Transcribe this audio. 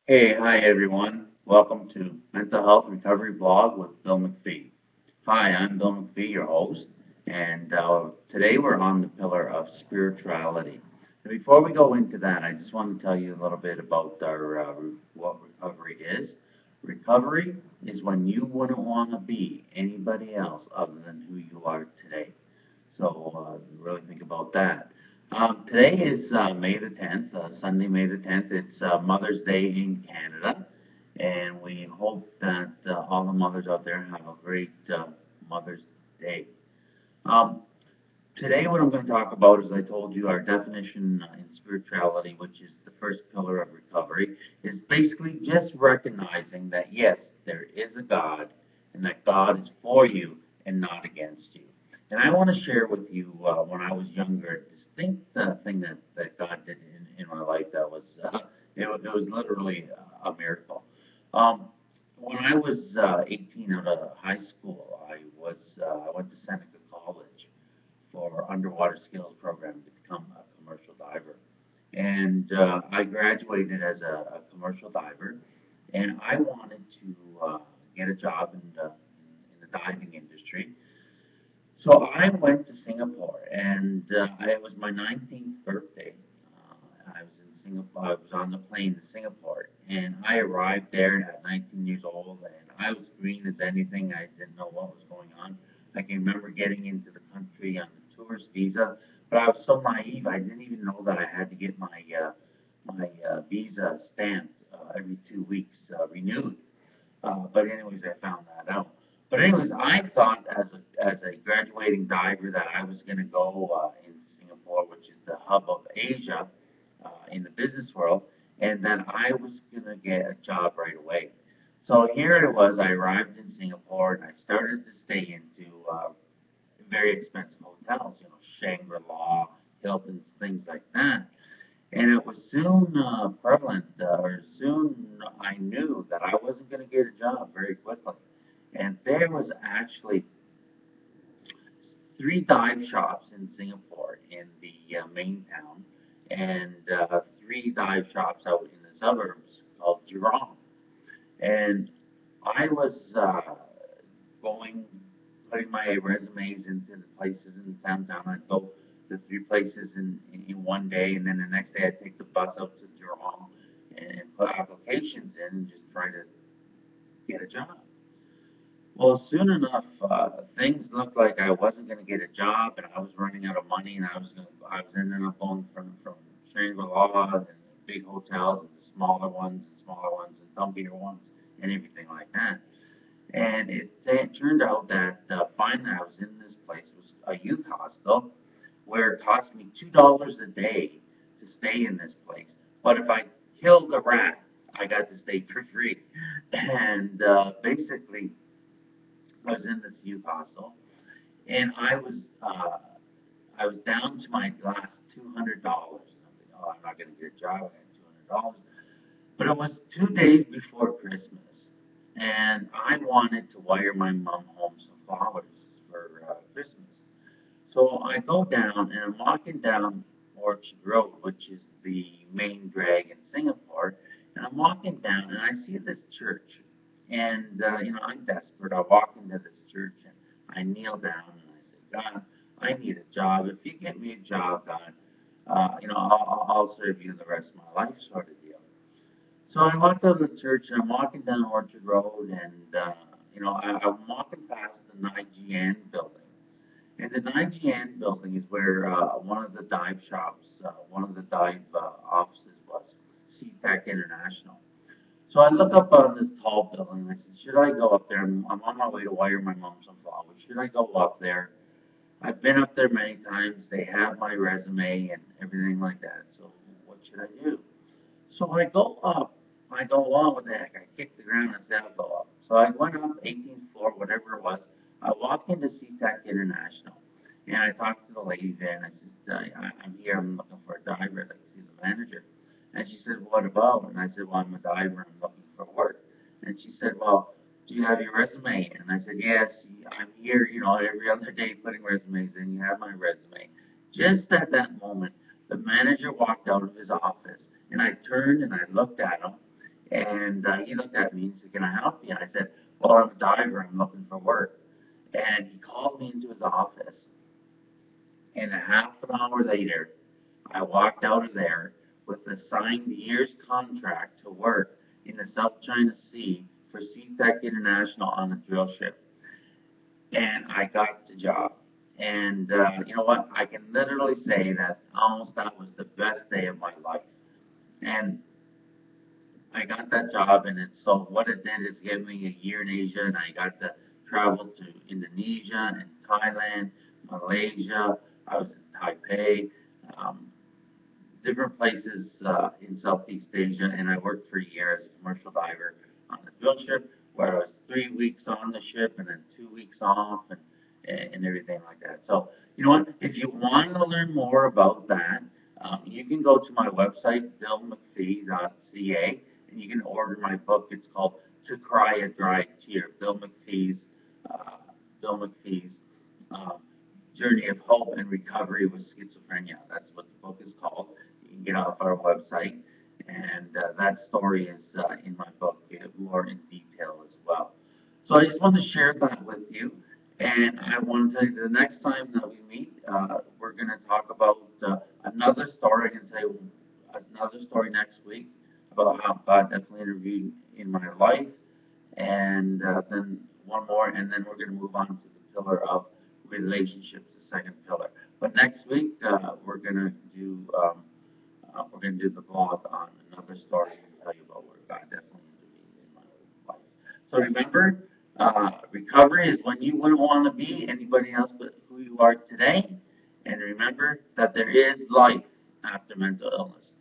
Hey, hi everyone. Welcome to Mental Health Recovery Blog with Bill MacPhee. Hi, I'm Bill MacPhee, your host, and today we're on the pillar of spirituality. And before we go into that, I just want to tell you a little bit about what recovery is. Recovery is when you wouldn't want to be anybody else other than who you are today. So really think about that. Today is May the 10th, Sunday, May the 10th. It's Mother's Day in Canada, and we hope that all the mothers out there have a great Mother's Day. Um, Today, what I'm going to talk about, as I told you, our definition in spirituality, which is the first pillar of recovery, is basically just recognizing that yes, there is a God, and that God is for you and not against you. And I want to share with you when I was younger, a distinct thing that God did in my life that was, it was literally a miracle. Um, when I was 18 out of high school, I went to Seneca College for underwater skills program to become a commercial diver. And I graduated as a commercial diver, and I wanted to get a job in the diving industry. So I went to Singapore, and it was my 19th birthday. I was in Singapore. I was on the plane to Singapore, and I arrived there at 19 years old, and I was green as anything. I didn't know what was going on. I can remember getting into the country on the tourist visa, but I was so naive. I didn't even know that I had to get my visa stamped every 2 weeks, renewed. But anyways, I found that out. But anyways, I thought as a graduating diver that I was going to go in Singapore, which is the hub of Asia in the business world, and that I was going to get a job right away. So here it was. I arrived in Singapore and I started to stay into very expensive hotels, Shangri-La, Hilton's, things like that. And it was soon prevalent, or soon I knew that I wasn't going to get a job very quickly. And there was actually three dive shops in Singapore in the main town, and three dive shops out in the suburbs called Jurong. And I was going, putting my resumes into the places in downtown. I'd go to three places in one day, and then the next day I'd take the bus up to Durham and put applications in and just try to get a job. Well, soon enough, things looked like I wasn't going to get a job, and I was running out of money, and I was ending up going from Shangri-La and big hotels and smaller ones, and dumpier ones, and everything like that. And it turned out that finally I was in this place. It was a youth hostel where it cost me $2 a day to stay in this place. But if I killed a rat, I got to stay for free. And basically, I was in this youth hostel, and I was down to my last $200. And I'm thinking, oh, I'm not going to get a job. I got $200. But it was 2 days before Christmas, and I wanted to wire my mom home some flowers for Christmas. So I go down, and I'm walking down Orchard Road, which is the main drag in Singapore, and I'm walking down, and I see this church, and I'm desperate. I walk into this church, and I kneel down, and I say, God, I need a job. If you get me a job, God, I'll serve you the rest of my life, sort of deal. So I walked out of the church and I'm walking down Orchard Road and, I'm walking past the IGN building. And the IGN building is where one of the dive shops, one of the dive offices was, SeaTech International. So I look up on this tall building and I said, should I go up there? I'm on my way to wire my mom some flowers. Should I go up there? I've been up there many times. They have my resume and everything like that. So what should I do? So I go up. I go, well, what the heck? I kicked the ground and said, I'll go up. So I went up 18th floor, whatever it was. I walked into SeaTech International, and I talked to the lady there, and I said, I'm here. I'm looking for a diver. I'd like to see the manager. And she said, what about? And I said, well, I'm a diver. I'm looking for work. And she said, well, do you have your resume? And I said, yes, I'm here, every other day putting resumes in. You have my resume. Just at that moment, the manager walked out of his office, and I turned and I looked at him, And he looked at me and said, "Can I help you?" And I said, "Well, I'm a diver. I'm looking for work." And he called me into his office, and a half an hour later, I walked out of there with a signed year's contract to work in the South China Sea for SeaTech International on a drill ship. And I got the job. And you know what? I can literally say that almost that was the best day of my life. And I got that job, and so what it did is give me a year in Asia, and I got to travel to Indonesia and Thailand, Malaysia. I was in Taipei, um, different places in Southeast Asia, and I worked for a year as a commercial diver on the drill ship, where I was 3 weeks on the ship and then 2 weeks off, and everything like that. So, you know what? If you want to learn more about that, you can go to my website, billmcphee.ca, and you can order my book. It's called To Cry a Dry Tear, uh, Bill McPhee's um, Journey of Hope and Recovery with Schizophrenia. That's what the book is called. You can get off our website, and that story is in my book, more in detail as well. So I just want to share that with you, and I want to tell you the next time that we meet, we're going to talk about another story. I can tell you another story next week about how God definitely intervened in my life, and then one more, and then we're going to move on to the pillar of relationships, the second pillar. But next week, we're going to do the vlog on another story and tell you about where God definitely intervened in my life. So remember, recovery is when you wouldn't want to be anybody else but who you are today. And remember that there is life after mental illness.